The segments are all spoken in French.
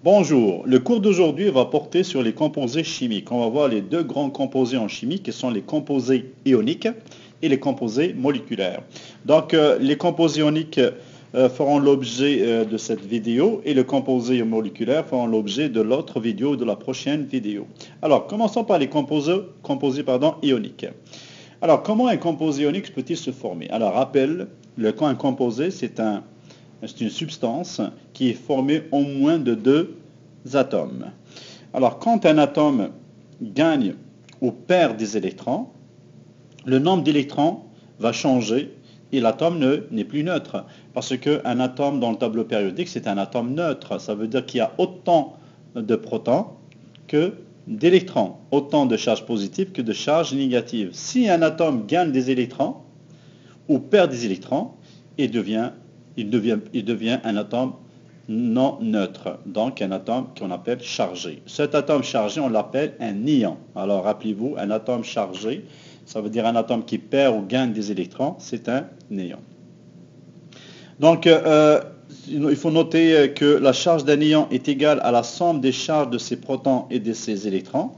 Bonjour, le cours d'aujourd'hui va porter sur les composés chimiques. On va voir les deux grands composés en chimie qui sont les composés ioniques et les composés moléculaires. Donc les composés ioniques feront l'objet de cette vidéo et les composés moléculaires feront l'objet de l'autre vidéo ou de la prochaine vidéo. Alors commençons par les composés ioniques. Alors comment un composé ionique peut-il se former? Alors rappel, quand un composé c'est une substance qui est formée au moins de deux atomes. Alors, quand un atome gagne ou perd des électrons, le nombre d'électrons va changer et l'atome n'est plus neutre. Parce qu'un atome dans le tableau périodique, c'est un atome neutre. Ça veut dire qu'il y a autant de protons que d'électrons, autant de charges positives que de charges négatives. Si un atome gagne des électrons ou perd des électrons, il devient un atome non neutre, donc un atome qu'on appelle chargé. Cet atome chargé, on l'appelle un ion. Alors rappelez-vous, un atome chargé, ça veut dire un atome qui perd ou gagne des électrons, c'est un ion. Donc il faut noter que la charge d'un ion est égale à la somme des charges de ses protons et de ses électrons.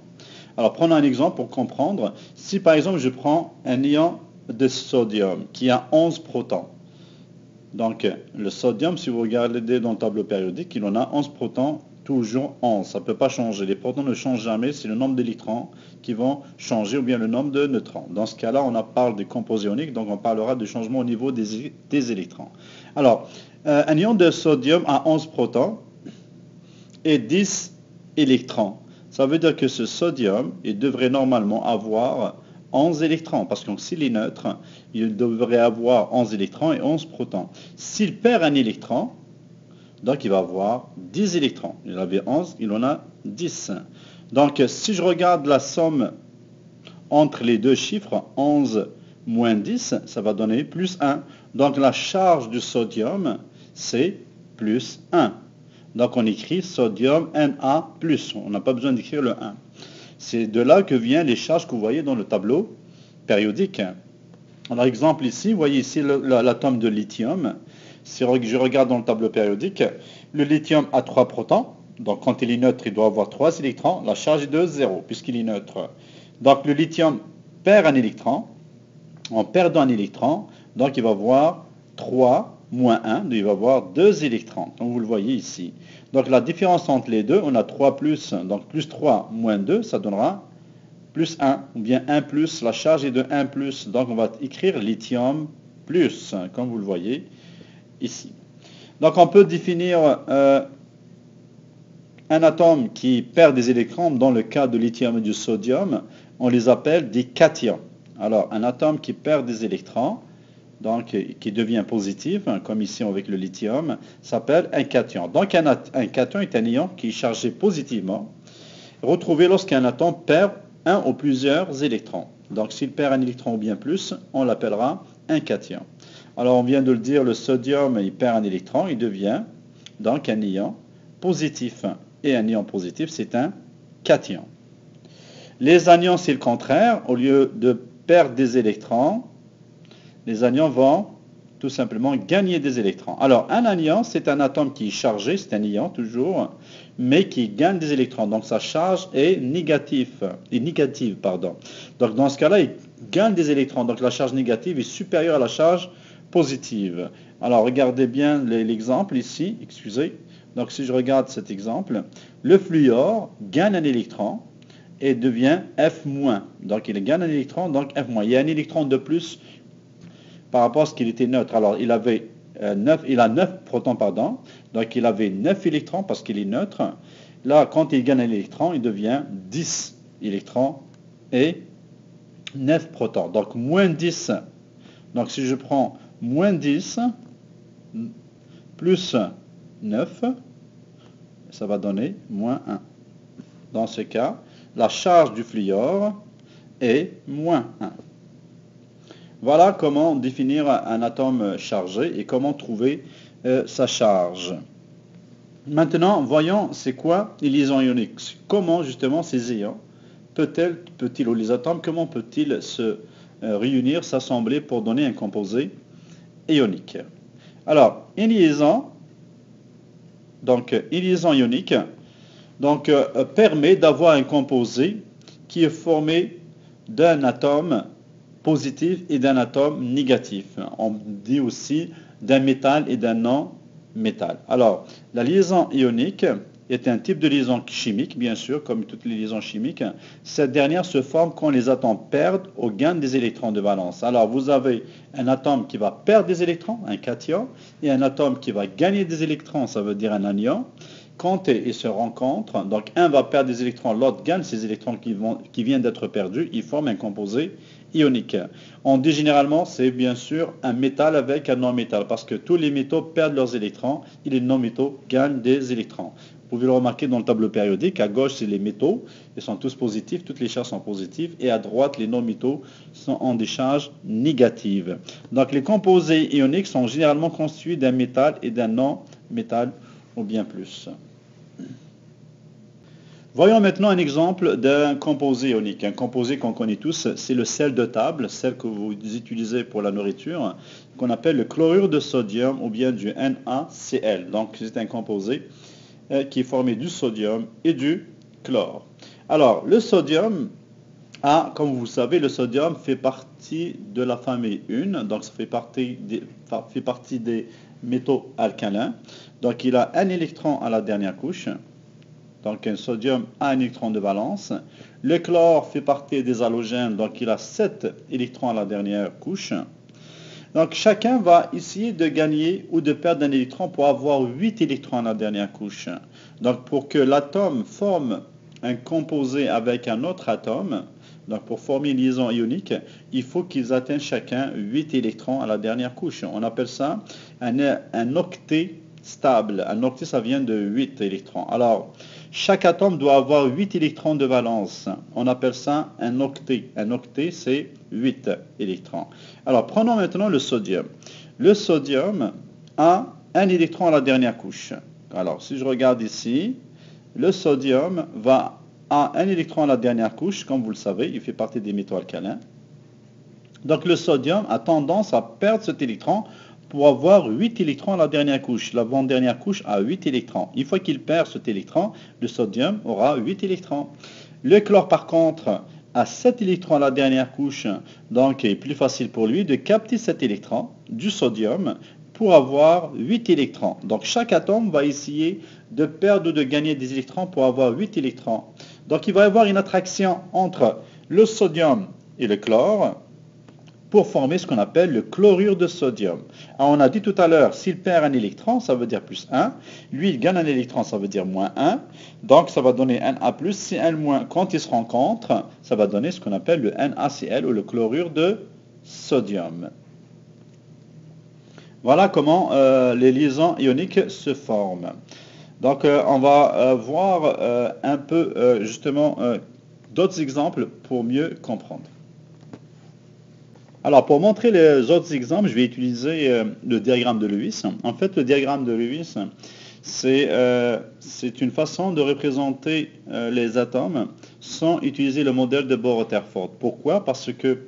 Alors prenons un exemple pour comprendre. Si par exemple je prends un ion de sodium qui a 11 protons, donc le sodium, si vous regardez dans le tableau périodique, il en a 11 protons, toujours 11. Ça ne peut pas changer. Les protons ne changent jamais, c'est le nombre d'électrons qui vont changer ou bien le nombre de neutrons. Dans ce cas-là, on parle des composés ioniques, donc on parlera du changement au niveau des électrons. Alors, un ion de sodium a 11 protons et 10 électrons. Ça veut dire que ce sodium, il devrait normalement avoir 11 électrons, parce que s'il est neutre, il devrait avoir 11 électrons et 11 protons. S'il perd un électron, donc il va avoir 10 électrons. Il avait 11, il en a 10. Donc si je regarde la somme entre les deux chiffres, 11 moins 10, ça va donner plus 1. Donc la charge du sodium, c'est plus 1. Donc on écrit sodium Na+. On n'a pas besoin d'écrire le 1. C'est de là que viennent les charges que vous voyez dans le tableau périodique. Alors exemple ici, vous voyez ici l'atome de lithium. Si je regarde dans le tableau périodique, le lithium a 3 protons. Donc quand il est neutre, il doit avoir 3 électrons. La charge est de 0 puisqu'il est neutre. Donc le lithium perd un électron. En perdant un électron, donc il va avoir 3 moins 1, il va avoir 2 électrons, comme vous le voyez ici. Donc la différence entre les deux, on a 3 plus, donc plus 3 moins 2, ça donnera plus 1, ou bien 1 plus, la charge est de 1 plus, donc on va écrire lithium plus, comme vous le voyez ici. Donc on peut définir un atome qui perd des électrons, dans le cas de lithium et du sodium, on les appelle des cations. Alors un atome qui perd des électrons, donc qui devient positif, comme ici avec le lithium, s'appelle un cation. Donc un cation est un ion qui est chargé positivement, retrouvé lorsqu'un atome perd un ou plusieurs électrons. Donc s'il perd un électron ou bien plus, on l'appellera un cation. Alors on vient de le dire, le sodium, il perd un électron, il devient donc un ion positif. Et un ion positif, c'est un cation. Les anions, c'est le contraire. Au lieu de perdre des électrons, les anions vont tout simplement gagner des électrons. Alors, un anion, c'est un atome qui est chargé, c'est un ion toujours, mais qui gagne des électrons. Donc, sa charge est négative. Donc, dans ce cas-là, il gagne des électrons. Donc, la charge négative est supérieure à la charge positive. Alors, regardez bien l'exemple ici. Excusez. Donc, si je regarde cet exemple, le fluor gagne un électron et devient F-. Donc, il gagne un électron, donc F-. Il y a un électron de plus par rapport à ce qu'il était neutre. Alors, il a 9 protons, donc il avait 9 électrons parce qu'il est neutre. Là, quand il gagne un électron, il devient 10 électrons et 9 protons. Donc, moins 10. Donc, si je prends moins 10 plus 9, ça va donner moins 1. Dans ce cas, la charge du fluor est moins 1. Voilà comment définir un atome chargé et comment trouver sa charge. Maintenant, voyons c'est quoi les liaisons ioniques. Comment justement ces ions ou les atomes, comment peut-ils se réunir, s'assembler pour donner un composé ionique. Alors, une liaison ionique, donc, permet d'avoir un composé qui est formé d'un atome positif et d'un atome négatif. On dit aussi d'un métal et d'un non-métal. Alors, la liaison ionique est un type de liaison chimique, bien sûr, comme toutes les liaisons chimiques. Cette dernière se forme quand les atomes perdent ou gagnent des électrons de valence. Alors, vous avez un atome qui va perdre des électrons, un cation, et un atome qui va gagner des électrons, ça veut dire un anion. Quand ils se rencontrent, donc un va perdre des électrons, l'autre gagne ces électrons qui viennent d'être perdus, ils forment un composé ionique. On dit généralement, c'est bien sûr un métal avec un non-métal, parce que tous les métaux perdent leurs électrons et les non-métaux gagnent des électrons. Vous pouvez le remarquer dans le tableau périodique, à gauche c'est les métaux, ils sont tous positifs, toutes les charges sont positives, et à droite les non-métaux sont en des charges négatives. Donc les composés ioniques sont généralement constitués d'un métal et d'un non-métal, ou bien plus. Voyons maintenant un exemple d'un composé ionique. Un composé qu'on connaît tous, c'est le sel de table, sel que vous utilisez pour la nourriture, qu'on appelle le chlorure de sodium ou bien du NaCl. Donc c'est un composé qui est formé du sodium et du chlore. Alors le sodium comme vous le savez, le sodium fait partie de la famille 1, donc ça fait partie des métaux alcalins. Donc il a un électron à la dernière couche. Donc un sodium a un électron de valence. Le chlore fait partie des halogènes, donc il a 7 électrons à la dernière couche. Donc chacun va essayer de gagner ou de perdre un électron pour avoir 8 électrons à la dernière couche. Donc pour que l'atome forme un composé avec un autre atome, donc pour former une liaison ionique, il faut qu'ils atteignent chacun 8 électrons à la dernière couche. On appelle ça un octet stable. Un octet, ça vient de 8 électrons. Alors, chaque atome doit avoir 8 électrons de valence. On appelle ça un octet. Un octet, c'est 8 électrons. Alors, prenons maintenant le sodium. Le sodium a un électron à la dernière couche. Alors, si je regarde ici, le sodium a un électron à la dernière couche, comme vous le savez, il fait partie des métaux alcalins. Donc, le sodium a tendance à perdre cet électron pour avoir 8 électrons à la dernière couche. L'avant-dernière couche a 8 électrons. Une fois qu'il perd cet électron, le sodium aura 8 électrons. Le chlore, par contre, a 7 électrons à la dernière couche. Donc, il est plus facile pour lui de capter cet électron du sodium pour avoir 8 électrons. Donc, chaque atome va essayer de perdre ou de gagner des électrons pour avoir 8 électrons. Donc, il va y avoir une attraction entre le sodium et le chlore pour former ce qu'on appelle le chlorure de sodium. Alors, on a dit tout à l'heure, s'il perd un électron, ça veut dire plus 1. Lui, il gagne un électron, ça veut dire moins 1. Donc, ça va donner Na+. Si N-, quand ils se rencontrent, ça va donner ce qu'on appelle le NaCl ou le chlorure de sodium. Voilà comment les liaisons ioniques se forment. Donc, on va voir un peu, justement, d'autres exemples pour mieux comprendre. Alors, pour montrer les autres exemples, je vais utiliser le diagramme de Lewis. En fait, le diagramme de Lewis, c'est une façon de représenter les atomes sans utiliser le modèle de Bohr-Rutherford. Pourquoi? Parce que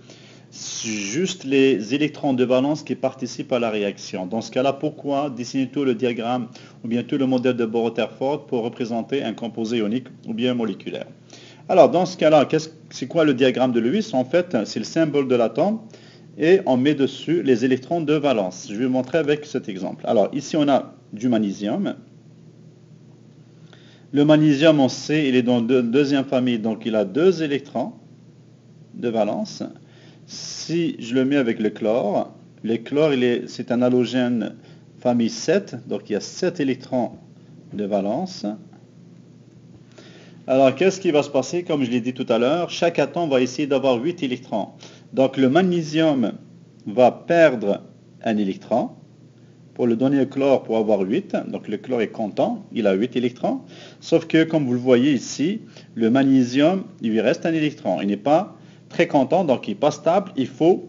c'est juste les électrons de valence qui participent à la réaction. Dans ce cas-là, pourquoi dessiner tout le diagramme ou bien tout le modèle de Bohr-Rutherford pour représenter un composé ionique ou bien moléculaire? Alors, dans ce cas-là, c'est quoi le diagramme de Lewis? En fait, c'est le symbole de l'atome et on met dessus les électrons de valence. Je vais vous montrer avec cet exemple. Alors, ici, on a du magnésium. Le magnésium, on sait, il est dans la deuxième famille, donc il a 2 électrons de valence. Si je le mets avec le chlore c'est un halogène famille 7, donc il y a 7 électrons de valence. Alors, qu'est-ce qui va se passer? Comme je l'ai dit tout à l'heure, chaque atome va essayer d'avoir 8 électrons. Donc, le magnésium va perdre un électron pour le donner au chlore pour avoir 8. Donc, le chlore est content, il a 8 électrons. Sauf que, comme vous le voyez ici, le magnésium, il lui reste un électron. Il n'est pas très content, donc il n'est pas stable. Il faut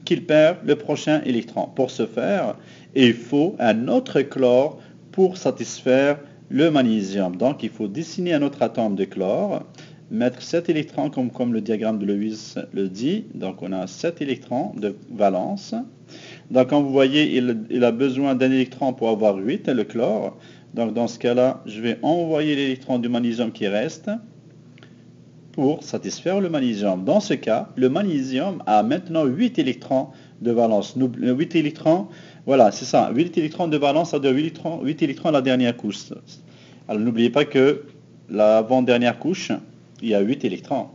qu'il perde le prochain électron. Pour ce faire, il faut un autre chlore pour satisfaire le magnésium. Donc, il faut dessiner un autre atome de chlore, mettre 7 électrons comme le diagramme de Lewis le dit. Donc, on a 7 électrons de valence. Donc, comme vous voyez, il a besoin d'un électron pour avoir 8, le chlore. Donc dans ce cas-là, je vais envoyer l'électron du magnésium qui reste pour satisfaire le magnésium. Dans ce cas, le magnésium a maintenant 8 électrons de valence. 8 électrons, voilà, c'est ça, 8 électrons de valence, c'est-à-dire 8 électrons à la dernière couche. Alors n'oubliez pas que l'avant-dernière couche, il y a 8 électrons.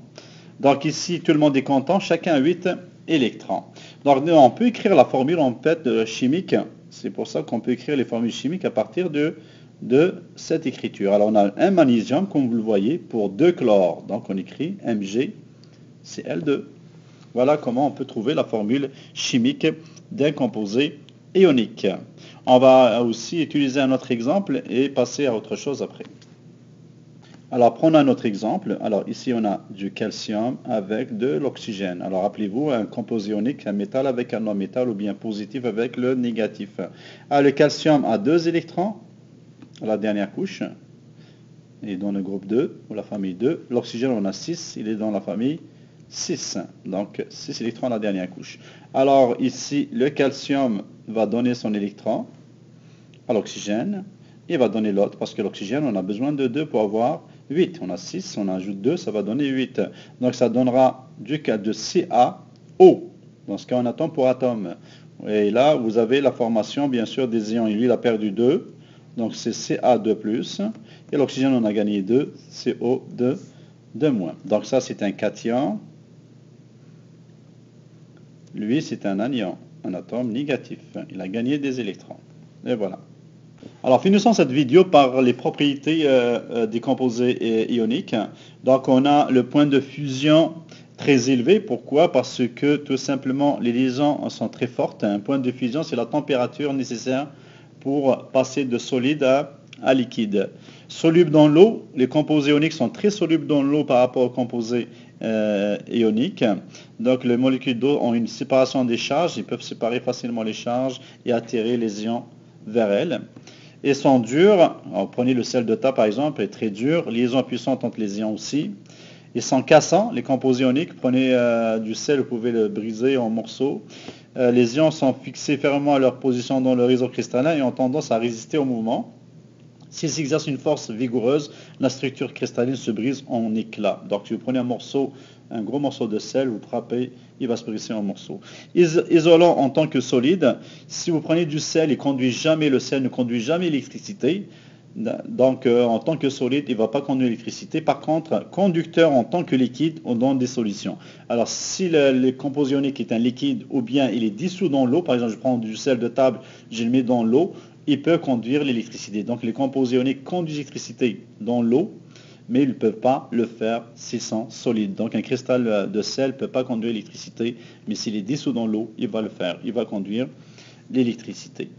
Donc ici, tout le monde est content, chacun a 8 électrons. Donc on peut écrire la formule en fait chimique, c'est pour ça qu'on peut écrire les formules chimiques à partir de cette écriture. Alors on a un magnésium, comme vous le voyez, pour 2 chlores. Donc on écrit MgCl2. Voilà comment on peut trouver la formule chimique d'un composé ionique. On va aussi utiliser un autre exemple et passer à autre chose après. Alors prenons un autre exemple. Alors ici on a du calcium avec de l'oxygène. Alors rappelez-vous, un composé ionique, un métal avec un non-métal ou bien positif avec le négatif. Alors le calcium a 2 électrons à la dernière couche. Il est dans le groupe 2 ou la famille 2. L'oxygène on a 6, il est dans la famille 6. Donc 6 électrons à la dernière couche. Alors ici le calcium va donner son électron à l'oxygène. Il va donner l'autre parce que l'oxygène on a besoin de 2 pour avoir 8. On a 6, on ajoute 2, ça va donner 8. Donc ça donnera du cas de CaO. Dans ce cas on attend pour atome. Et là vous avez la formation bien sûr des ions. Lui il a perdu 2. Donc c'est Ca2+. Et l'oxygène on a gagné 2, CO2 de moins. Donc ça c'est un cation. Lui c'est un anion, un atome négatif. Il a gagné des électrons. Et voilà. Alors finissons cette vidéo par les propriétés des composés ioniques. Donc on a le point de fusion très élevé. Pourquoi? Parce que tout simplement les liaisons sont très fortes. Un point de fusion c'est la température nécessaire pour passer de solide à liquide. Solubles dans l'eau, les composés ioniques sont très solubles dans l'eau par rapport aux composés ioniques. Donc les molécules d'eau ont une séparation des charges, ils peuvent séparer facilement les charges et attirer les ions vers elles. Et sont durs, alors, prenez le sel de table par exemple, il est très dur, liaison puissante entre les ions aussi. Ils sont cassants, les composés ioniques, prenez du sel, vous pouvez le briser en morceaux. Les ions sont fixés fermement à leur position dans le réseau cristallin et ont tendance à résister au mouvement. S'ils exercent une force vigoureuse, la structure cristalline se brise en éclats. Donc si vous prenez un gros morceau de sel, vous frappez, il va se briser en morceaux. Isolant en tant que solide, si vous prenez du sel, le sel ne conduit jamais l'électricité. Donc en tant que solide, il ne va pas conduire l'électricité. Par contre, conducteur en tant que liquide ou dans des solutions. Alors si le composé ionique est un liquide ou bien il est dissous dans l'eau, par exemple je prends du sel de table, je le mets dans l'eau, il peut conduire l'électricité. Donc les composés ioniques conduisent l'électricité dans l'eau, mais ils ne peuvent pas le faire s'ils sont solides. Donc un cristal de sel ne peut pas conduire l'électricité, mais s'il est dissous dans l'eau, il va le faire. Il va conduire l'électricité.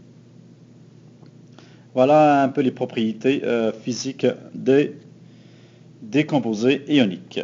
Voilà un peu les propriétés physiques des composés ioniques.